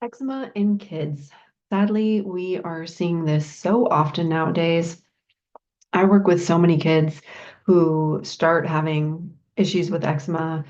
Eczema in kids. Sadly, we are seeing this so often nowadays. I work with so many kids who start having issues with eczema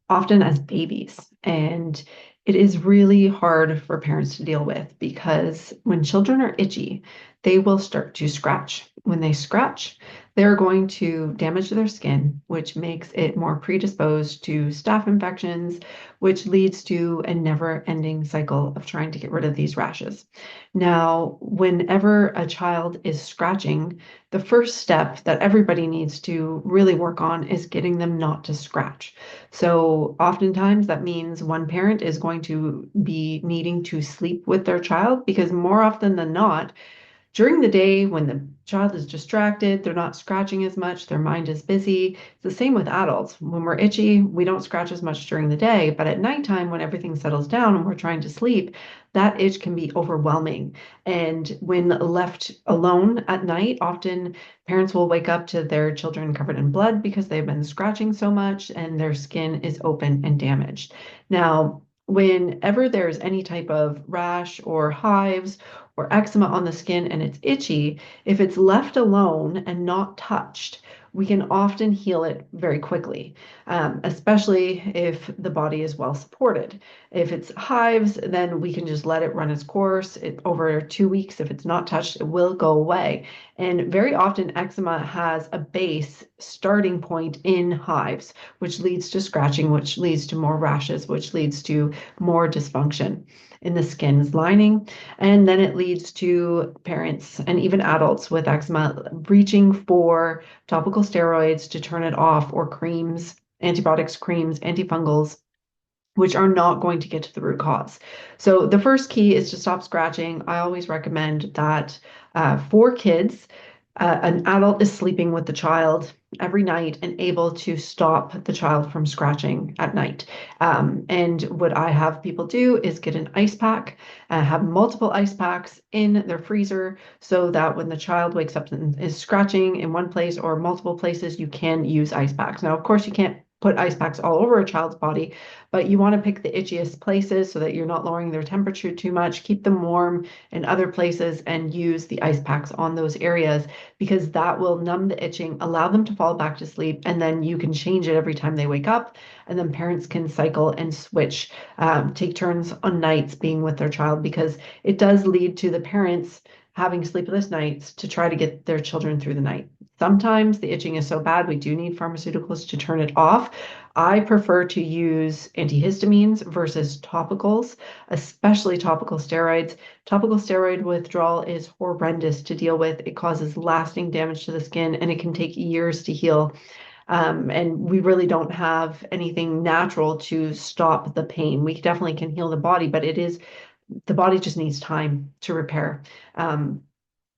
often as babies. And it is really hard for parents to deal with because when children are itchy, they will start to scratch. When they scratch, they're going to damage their skin, which makes it more predisposed to staph infections, which leads to a never-ending cycle of trying to get rid of these rashes. Now, whenever a child is scratching, the first step that everybody needs to really work on is getting them not to scratch. So oftentimes that means one parent is going to be needing to sleep with their child because more often than not, during the day, when the child is distracted, they're not scratching as much, their mind is busy. It's the same with adults. When we're itchy, we don't scratch as much during the day, but at nighttime, when everything settles down and we're trying to sleep, that itch can be overwhelming. And when left alone at night, often parents will wake up to their children covered in blood because they've been scratching so much and their skin is open and damaged. Now, whenever there's any type of rash or hives or eczema on the skin and it's itchy, if it's left alone and not touched, we can often heal it very quickly, especially if the body is well supported. If it's hives, then we can just let it run its course. Over 2 weeks, if it's not touched, it will go away. And very often, eczema has a base starting point in hives, which leads to scratching, which leads to more rashes, which leads to more dysfunction in the skin's lining. And then it leads to parents and even adults with eczema reaching for topical steroids to turn it off, or creams, antibiotics, creams, antifungals, which are not going to get to the root cause. So the first key is to stop scratching. I always recommend that for kids, an adult is sleeping with the child every night and able to stop the child from scratching at night. And what I have people do is get an ice pack, have multiple ice packs in their freezer so that when the child wakes up and is scratching in one place or multiple places, you can use ice packs. Now, of course, you can't put ice packs all over a child's body, but you want to pick the itchiest places so that you're not lowering their temperature too much. Keep them warm in other places and use the ice packs on those areas because that will numb the itching, allow them to fall back to sleep, and then you can change it every time they wake up. And then parents can cycle and switch, take turns on nights being with their child because it does lead to the parents having sleepless nights to try to get their children through the night. Sometimes the itching is so bad we do need pharmaceuticals to turn it off. I prefer to use antihistamines versus topicals, especially topical steroids. Topical steroid withdrawal is horrendous to deal with. It causes lasting damage to the skin and it can take years to heal. And we really don't have anything natural to stop the pain. We definitely can heal the body, but the body just needs time to repair.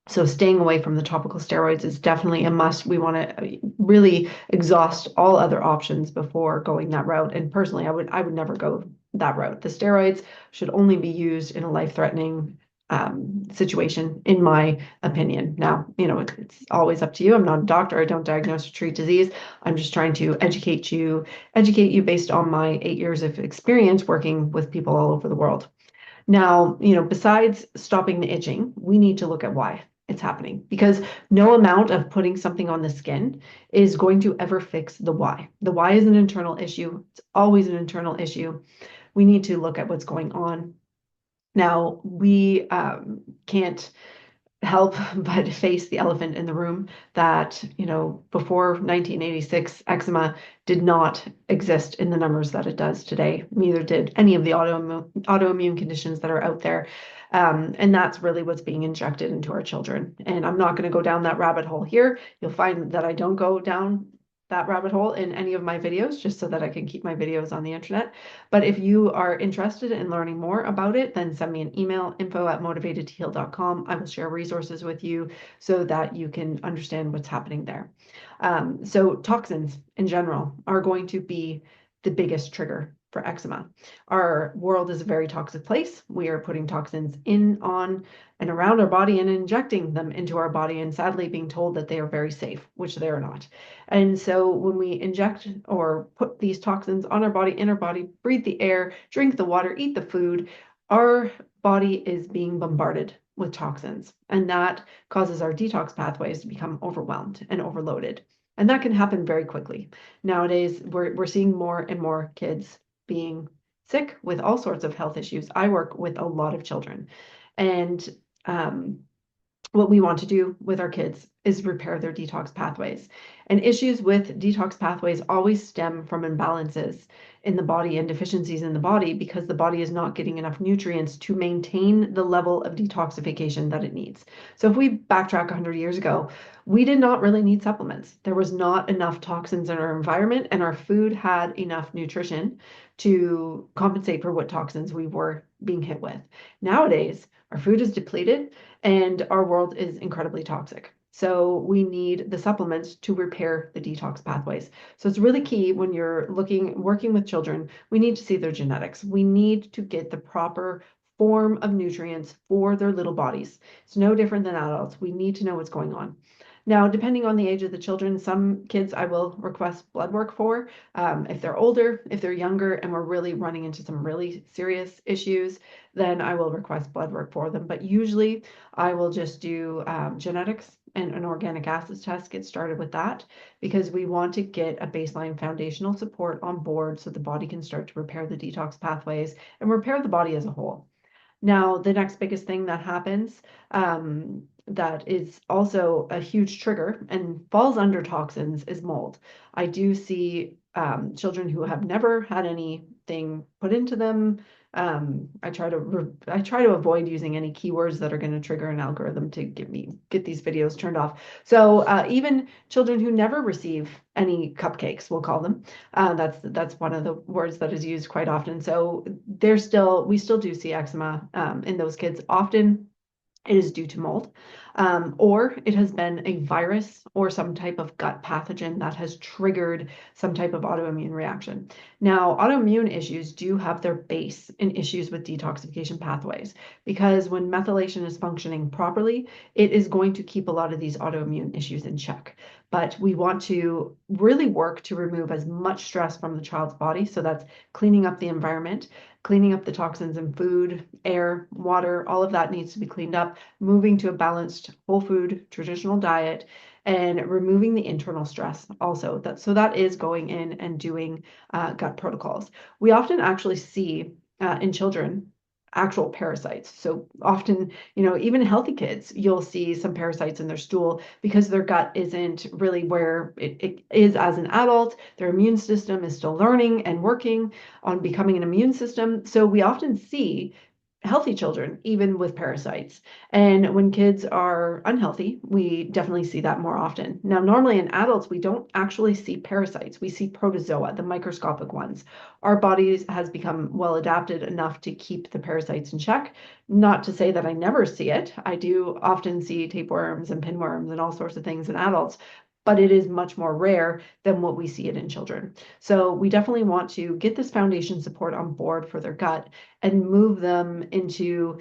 So staying away from the topical steroids is definitely a must. We want to really exhaust all other options before going that route. And personally, I would never go that route. The steroids should only be used in a life-threatening situation, in my opinion. Now, it's always up to you. I'm not a doctor. I don't diagnose or treat disease. I'm just trying to educate you based on my 8 years of experience working with people all over the world. Now, besides stopping the itching, we need to look at why it's happening because no amount of putting something on the skin is going to ever fix the why. The why is an internal issue. It's always an internal issue. We need to look at what's going on. Now, we can't help but face the elephant in the room that, before 1986, eczema did not exist in the numbers that it does today. Neither did any of the autoimmune conditions that are out there. And that's really what's being injected into our children. And I'm not going to go down that rabbit hole here. You'll find that I don't go down that rabbit hole in any of my videos, just so that I can keep my videos on the internet. But if you are interested in learning more about it, then send me an email, info@motivatedtoheal.com. I will share resources with you so that you can understand what's happening there. So toxins in general are going to be the biggest trigger for eczema. Our world is a very toxic place. We are putting toxins in, on, and around our body and injecting them into our body, and sadly being told that they are very safe, which they are not. And so when we inject or put these toxins on our body, in our body, breathe the air, drink the water, eat the food, our body is being bombarded with toxins, and that causes our detox pathways to become overwhelmed and overloaded. And that can happen very quickly. Nowadays, we're seeing more and more kids being sick with all sorts of health issues. I work with a lot of children, and um, what we want to do with our kids is repair their detox pathways. And issues with detox pathways always stem from imbalances in the body and deficiencies in the body because the body is not getting enough nutrients to maintain the level of detoxification that it needs. So if we backtrack 100 years ago, we did not really need supplements. There was not enough toxins in our environment, and our food had enough nutrition to compensate for what toxins we were being hit with. Nowadays, our food is depleted and our world is incredibly toxic. So we need the supplements to repair the detox pathways. So it's really key when you're working with children, we need to see their genetics. We need to get the proper form of nutrients for their little bodies. It's no different than adults. We need to know what's going on. Now, depending on the age of the children, some kids I will request blood work for. If they're older, if they're younger, and we're really running into some really serious issues, then I will request blood work for them. But usually I will just do genetics and an organic acids test, get started with that, because we want to get a baseline foundational support on board so the body can start to repair the detox pathways and repair the body as a whole. Now, the next biggest thing that happens that is also a huge trigger and falls under toxins is mold. I do see children who have never had anything put into them. I try to avoid using any keywords that are going to trigger an algorithm to get these videos turned off. So even children who never receive any cupcakes, we'll call them, that's one of the words that is used quite often. So we still do see eczema in those kids. Often it is due to mold, or it has been a virus or some type of gut pathogen that has triggered some type of autoimmune reaction. Now, autoimmune issues do have their base in issues with detoxification pathways, because when methylation is functioning properly, it is going to keep a lot of these autoimmune issues in check. But we want to really work to remove as much stress from the child's body. So that's cleaning up the environment, cleaning up the toxins in food, air, water, all of that needs to be cleaned up, moving to a balanced whole food traditional diet, and removing the internal stress also. That is going in and doing gut protocols. We often actually see in children actual parasites. So often, even healthy kids, you'll see some parasites in their stool because their gut isn't really where it is as an adult. Their immune system is still learning and working on becoming an immune system. So we often see healthy children, even with parasites. And when kids are unhealthy, we definitely see that more often. Now, normally in adults, we don't actually see parasites. We see protozoa, the microscopic ones. Our bodies has become well adapted enough to keep the parasites in check. Not to say that I never see it. I do often see tapeworms and pinworms and all sorts of things in adults, but it is much more rare than what we see it in children. So we definitely want to get this foundation support on board for their gut and move them into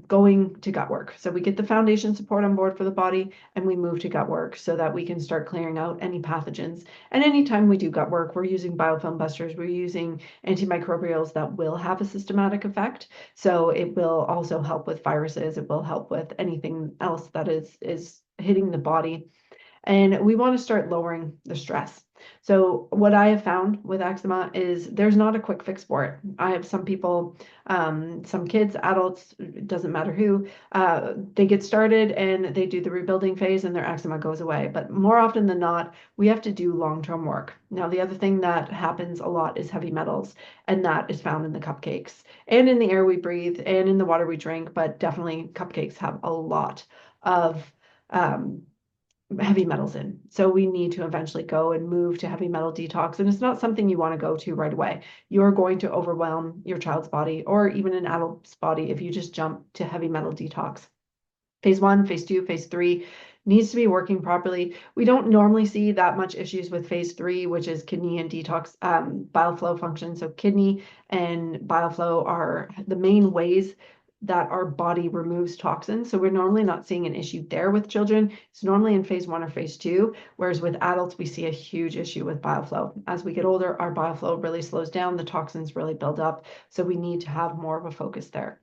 going to gut work. So we get the foundation support on board for the body and we move to gut work so that we can start clearing out any pathogens. And anytime we do gut work, we're using biofilm busters, we're using antimicrobials that will have a systematic effect. So it will also help with viruses, it will help with anything else that is hitting the body. And we want to start lowering the stress. So what I have found with eczema is there's not a quick fix for it. I have some people, some kids, adults, it doesn't matter who, they get started and they do the rebuilding phase and their eczema goes away. But more often than not, we have to do long-term work. Now, the other thing that happens a lot is heavy metals, and that is found in the cupcakes and in the air we breathe and in the water we drink, but definitely cupcakes have a lot of heavy metals in. So we need to eventually go and move to heavy metal detox. And it's not something you want to go to right away. You're going to overwhelm your child's body or even an adult's body if you just jump to heavy metal detox. Phase 1, phase 2, phase 3 needs to be working properly. We don't normally see that much issues with phase 3, which is kidney and detox bile flow function. So kidney and bile flow are the main ways that our body removes toxins. So we're normally not seeing an issue there with children. It's normally in phase 1 or phase 2, whereas with adults, we see a huge issue with bile flow. As we get older, our bile flow really slows down, the toxins really build up. So we need to have more of a focus there.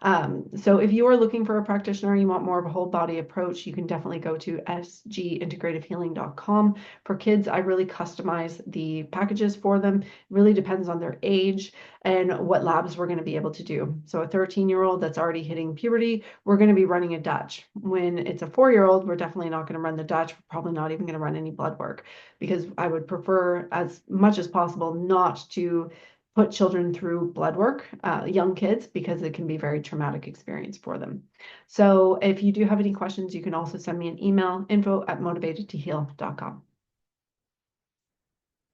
So if you are looking for a practitioner, you want more of a whole body approach, you can definitely go to sgintegrativehealing.com. For kids, I really customize the packages for them. It really depends on their age and what labs we're going to be able to do. So a 13-year-old that's already hitting puberty, we're going to be running a Dutch. When it's a 4-year-old, we're definitely not going to run the Dutch. We're probably not even going to run any blood work, because I would prefer as much as possible not to put children through blood work, young kids, because it can be a very traumatic experience for them. So if you do have any questions, you can also send me an email, info@motivatedtoheal.com.